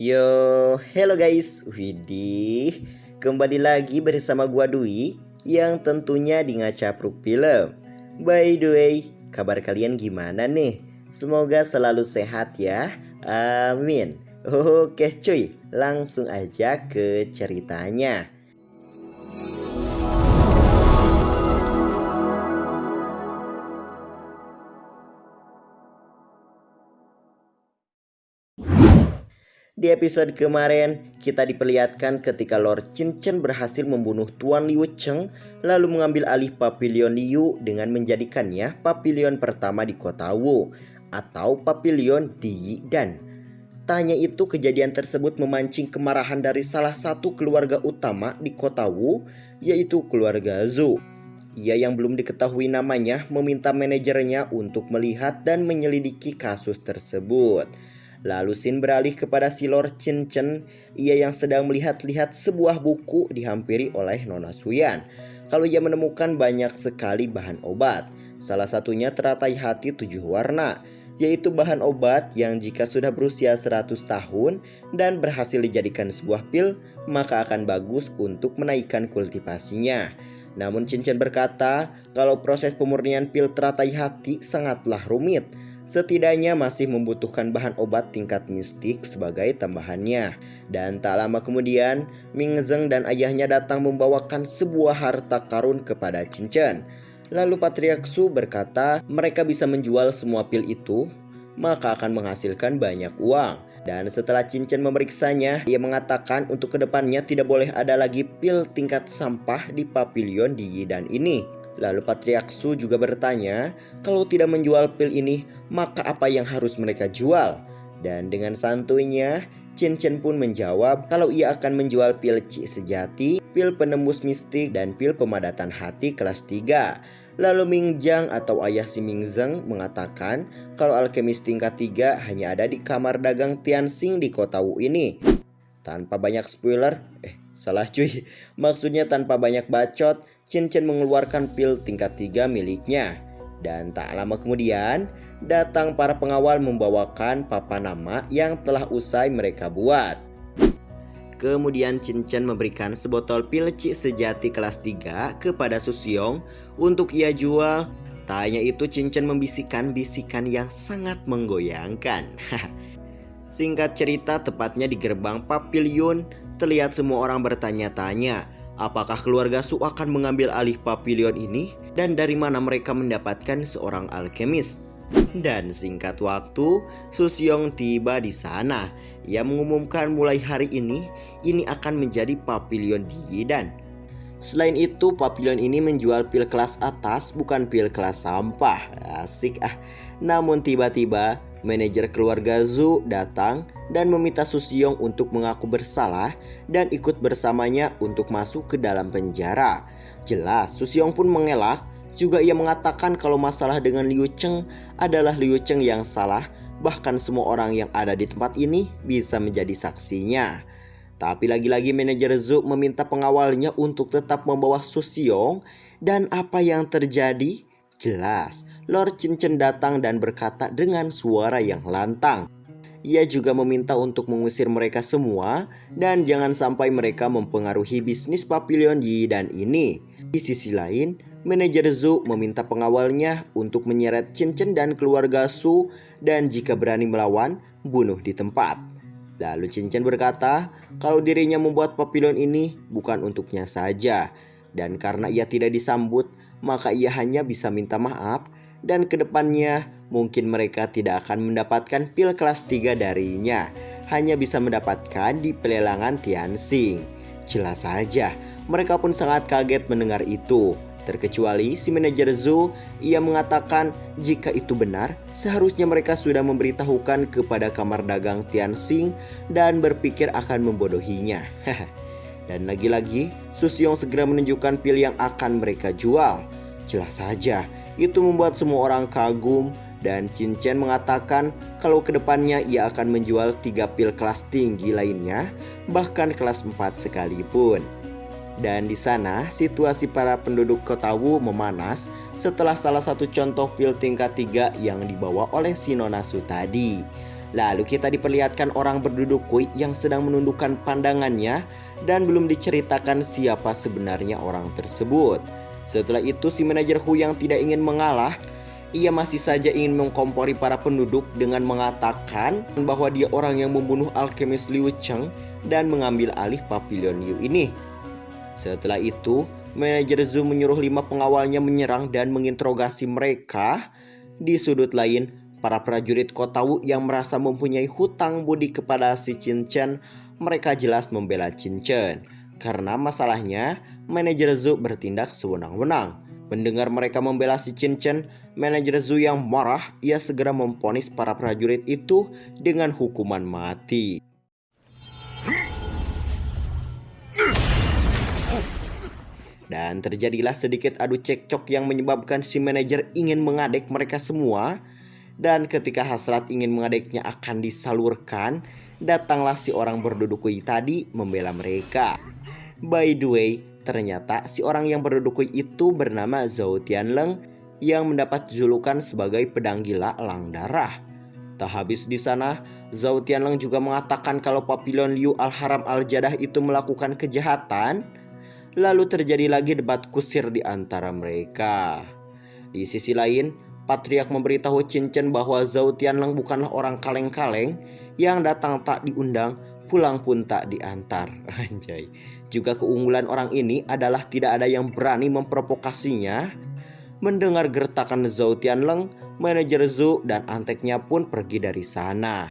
Yo, hello guys. Widih, kembali lagi bersama gua Dwi yang tentunya di Ngacapruk Film. By the way, kabar kalian gimana nih? Semoga selalu sehat ya. Amin. Oke cuy, langsung aja ke ceritanya. Di episode kemarin, kita diperlihatkan ketika Lord Qingchen berhasil membunuh Tuan Liu Cheng lalu mengambil alih Pavilion Liu dengan menjadikannya pavilion pertama di kota Wu atau Pavilion Di Dan. Tanya itu kejadian tersebut memancing kemarahan dari salah satu keluarga utama di kota Wu, yaitu keluarga Zhou. Ia yang belum diketahui namanya meminta manajernya untuk melihat dan menyelidiki kasus tersebut. Lalu Sin beralih kepada si Lord Qingchen, ia yang sedang melihat-lihat sebuah buku dihampiri oleh Nona Suyan. Kalau ia menemukan banyak sekali bahan obat, salah satunya teratai hati 7 warna, yaitu bahan obat yang jika sudah berusia 100 tahun dan berhasil dijadikan sebuah pil, maka akan bagus untuk menaikkan kultivasinya. Namun Qingchen berkata kalau proses pemurnian pil teratai hati sangatlah rumit. Setidaknya masih membutuhkan bahan obat tingkat mistik sebagai tambahannya. Dan tak lama kemudian, Ming Zeng dan ayahnya datang membawakan sebuah harta karun kepada Qingchen. Lalu Patriark Su berkata mereka bisa menjual semua pil itu, maka akan menghasilkan banyak uang. Dan setelah Qingchen memeriksanya, ia mengatakan untuk kedepannya tidak boleh ada lagi pil tingkat sampah di Pavilion Di Dan ini. Lalu Patriark Su juga bertanya, kalau tidak menjual pil ini, maka apa yang harus mereka jual? Dan dengan santuinya, Qingchen pun menjawab kalau ia akan menjual pil Qi sejati, pil penembus mistik, dan pil pemadatan hati kelas 3. Lalu Ming Jiang atau ayah si Ming Zeng mengatakan kalau alkemis tingkat 3 hanya ada di kamar dagang Tianxing di kota Wu ini. Tanpa banyak spoiler, salah cuy, maksudnya tanpa banyak bacot, Qingchen mengeluarkan pil tingkat 3 miliknya. Dan tak lama kemudian, datang para pengawal membawakan papan nama yang telah usai mereka buat. Kemudian Qingchen memberikan sebotol pil Qi sejati kelas 3 kepada Su Xiong untuk ia jual. Tanya itu Qingchen membisikkan bisikan yang sangat menggoyangkan. Singkat cerita, tepatnya di gerbang pavilion, terlihat semua orang bertanya-tanya, apakah keluarga Su akan mengambil alih pavilion ini dan dari mana mereka mendapatkan seorang alkemis. Dan singkat waktu, Su Xiong tiba di sana. Ia mengumumkan mulai hari ini akan menjadi pavilion Di Dan. Selain itu, pavilion ini menjual pil kelas atas, bukan pil kelas sampah. Asik ah. Namun tiba-tiba manajer keluarga Zhou datang dan meminta Su Xiong untuk mengaku bersalah dan ikut bersamanya untuk masuk ke dalam penjara. Jelas Su Xiong pun mengelak. Juga ia mengatakan kalau masalah dengan Liu Cheng adalah Liu Cheng yang salah. Bahkan semua orang yang ada di tempat ini bisa menjadi saksinya. Tapi lagi-lagi manajer Zhou meminta pengawalnya untuk tetap membawa Su Xiong. Dan apa yang terjadi? Jelas, Lord Qingchen datang dan berkata dengan suara yang lantang. Ia juga meminta untuk mengusir mereka semua dan jangan sampai mereka mempengaruhi bisnis Pavilion Di Dan ini. Di sisi lain, manajer Zhou meminta pengawalnya untuk menyeret Qingchen dan keluarga Su dan jika berani melawan, bunuh di tempat. Lalu Qingchen berkata kalau dirinya membuat pavilion ini bukan untuknya saja. Dan karena ia tidak disambut, maka ia hanya bisa minta maaf. Dan kedepannya mungkin mereka tidak akan mendapatkan pil kelas 3 darinya. Hanya bisa mendapatkan di pelelangan Tianxing. Jelas saja, mereka pun sangat kaget mendengar itu. Terkecuali si manajer Zhou, ia mengatakan jika itu benar, seharusnya mereka sudah memberitahukan kepada kamar dagang Tianxing dan berpikir akan membodohinya. Dan lagi-lagi, Su Xiong segera menunjukkan pil yang akan mereka jual. Jelas saja, itu membuat semua orang kagum dan Qingchen mengatakan kalau kedepannya ia akan menjual 3 pil kelas tinggi lainnya, bahkan kelas 4 sekalipun. Dan di sana situasi para penduduk kota Wu memanas setelah salah satu contoh pil tingkat 3 yang dibawa oleh si Nona Su tadi. Lalu kita diperlihatkan orang berduduk kui yang sedang menundukkan pandangannya dan belum diceritakan siapa sebenarnya orang tersebut. Setelah itu si manajer Hu yang tidak ingin mengalah, ia masih saja ingin mengkompori para penduduk dengan mengatakan bahwa dia orang yang membunuh alkemis Liu Cheng dan mengambil alih Pavilion Liu ini. Setelah itu, manajer Zhu menyuruh 5 pengawalnya menyerang dan menginterogasi mereka. Di sudut lain, para prajurit kota Wu yang merasa mempunyai hutang budi kepada si Qin Chen, mereka jelas membela Qin Chen. Karena masalahnya, manajer Zhu bertindak sewenang-wenang. Mendengar mereka membela si Qin Chen, manajer Zhu yang marah, ia segera memvonis para prajurit itu dengan hukuman mati. Dan terjadilah sedikit adu cekcok yang menyebabkan si manajer ingin mengadek mereka semua. Dan ketika hasrat ingin mengadeknya akan disalurkan, datanglah si orang berduduk kui tadi membela mereka. By the way, ternyata si orang yang berduduk kui itu bernama Zhou Tianleng yang mendapat julukan sebagai pedang gila elang darah. Tak habis di sana, Zhou Tianleng juga mengatakan kalau Pavilion Liu Al-Haram Al-Jadah itu melakukan kejahatan. Lalu terjadi lagi debat kusir di antara mereka. Di sisi lain, Patriark memberitahu Qin Chen bahwa Zhou Tianleng bukanlah orang kaleng-kaleng yang datang tak diundang, pulang pun tak diantar. Anjay. Juga keunggulan orang ini adalah tidak ada yang berani memprovokasinya. Mendengar gertakan Zhou Tianleng, manajer Zhu dan anteknya pun pergi dari sana.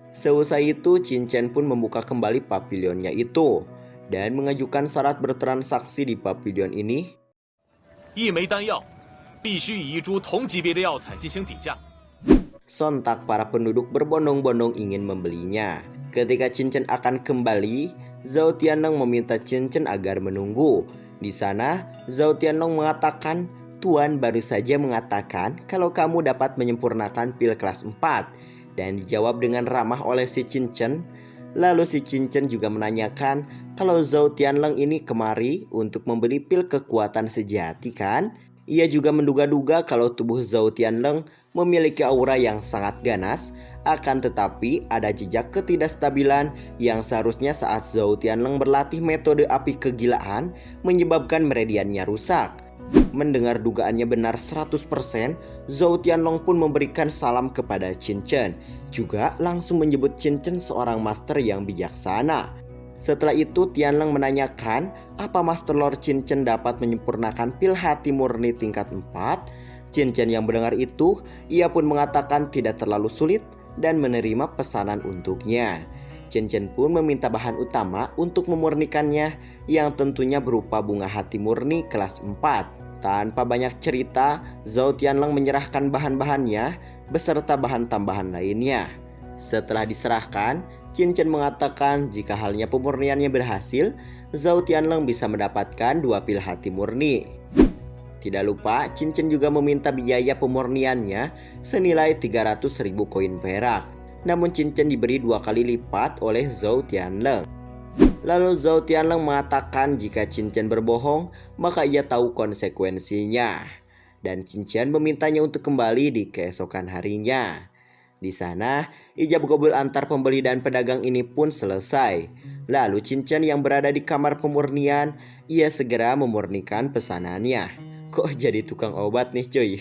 Seusai itu, Qin Chen pun membuka kembali pavilionnya itu dan mengajukan syarat bertransaksi di pavilion ini. Sontak para penduduk berbondong-bondong ingin membelinya. Ketika Qin Chen akan kembali, Zhou Tianleng meminta Qin Chen agar menunggu. Di sana, Zhou Tianleng mengatakan, "Tuan baru saja mengatakan kalau kamu dapat menyempurnakan pil kelas 4. Dan dijawab dengan ramah oleh si Qin Chen. Lalu si Qin Chen juga menanyakan kalau Zhou Tianleng ini kemari untuk membeli pil kekuatan sejati kan? Ia juga menduga-duga kalau tubuh Zhou Tianleng memiliki aura yang sangat ganas, akan tetapi ada jejak ketidakstabilan yang seharusnya saat Zhou Tianleng berlatih metode api kegilaan menyebabkan meridiannya rusak. Mendengar dugaannya benar 100%, Zhou Tianleng pun memberikan salam kepada Qin Chen. Juga langsung menyebut Qin Chen seorang master yang bijaksana. Setelah itu Tianleng menanyakan apa Master Lord Qin Chen dapat menyempurnakan pil hati murni tingkat 4. Qin Chen yang mendengar itu, ia pun mengatakan tidak terlalu sulit dan menerima pesanan untuknya. Qin Chen pun meminta bahan utama untuk memurnikannya yang tentunya berupa bunga hati murni kelas 4. Tanpa banyak cerita, Zhou Tianleng menyerahkan bahan-bahannya beserta bahan tambahan lainnya. Setelah diserahkan, Qin Chen mengatakan jika halnya pemurniannya berhasil, Zhou Tianleng bisa mendapatkan 2 pil hati murni. Tidak lupa, Qin Chen juga meminta biaya pemurniannya senilai 300.000 koin perak. Namun Qin Chen diberi 2 kali lipat oleh Zhou Tianleng. Lalu Zhou Tianleng mengatakan jika Qin Chen berbohong, maka ia tahu konsekuensinya. Dan Qin Chen memintanya untuk kembali di keesokan harinya. Di sana, ijab kabul antar pembeli dan pedagang ini pun selesai. Lalu Qin Chen yang berada di kamar pemurnian, ia segera memurnikan pesanannya. Kok jadi tukang obat nih cuy?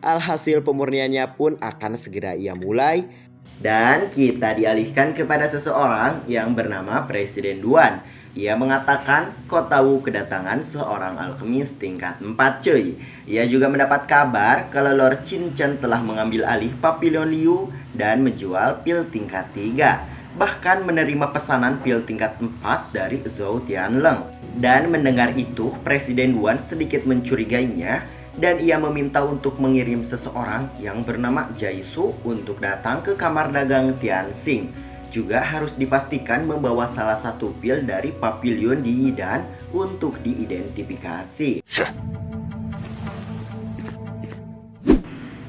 Alhasil pemurniannya pun akan segera ia mulai. Dan kita dialihkan kepada seseorang yang bernama Presiden Duan. Ia mengatakan kota Wu kedatangan seorang alkemis tingkat 4 cuy. Ia juga mendapat kabar kalau Lord Qin Chen telah mengambil alih Pavilion Liu dan menjual pil tingkat 3. Bahkan menerima pesanan pil tingkat 4 dari Zhou Tianleng. Dan mendengar itu, Presiden Duan sedikit mencurigainya dan ia meminta untuk mengirim seseorang yang bernama Jaisu untuk datang ke kamar dagang Tianxing. Juga harus dipastikan membawa salah satu pil dari Pavilion di Yidan untuk diidentifikasi.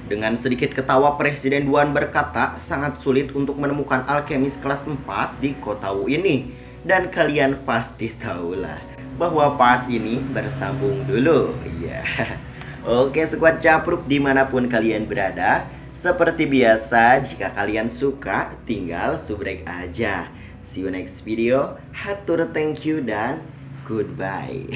Dengan sedikit ketawa, Presiden Duan berkata sangat sulit untuk menemukan alkemis kelas 4 di kota Wu ini. Dan kalian pasti tahulah bahwa part ini bersambung dulu. Iya. Oke, Squad Capruk dimanapun kalian berada, seperti biasa jika kalian suka tinggal subrek aja. See you next video. Hatur thank you dan goodbye.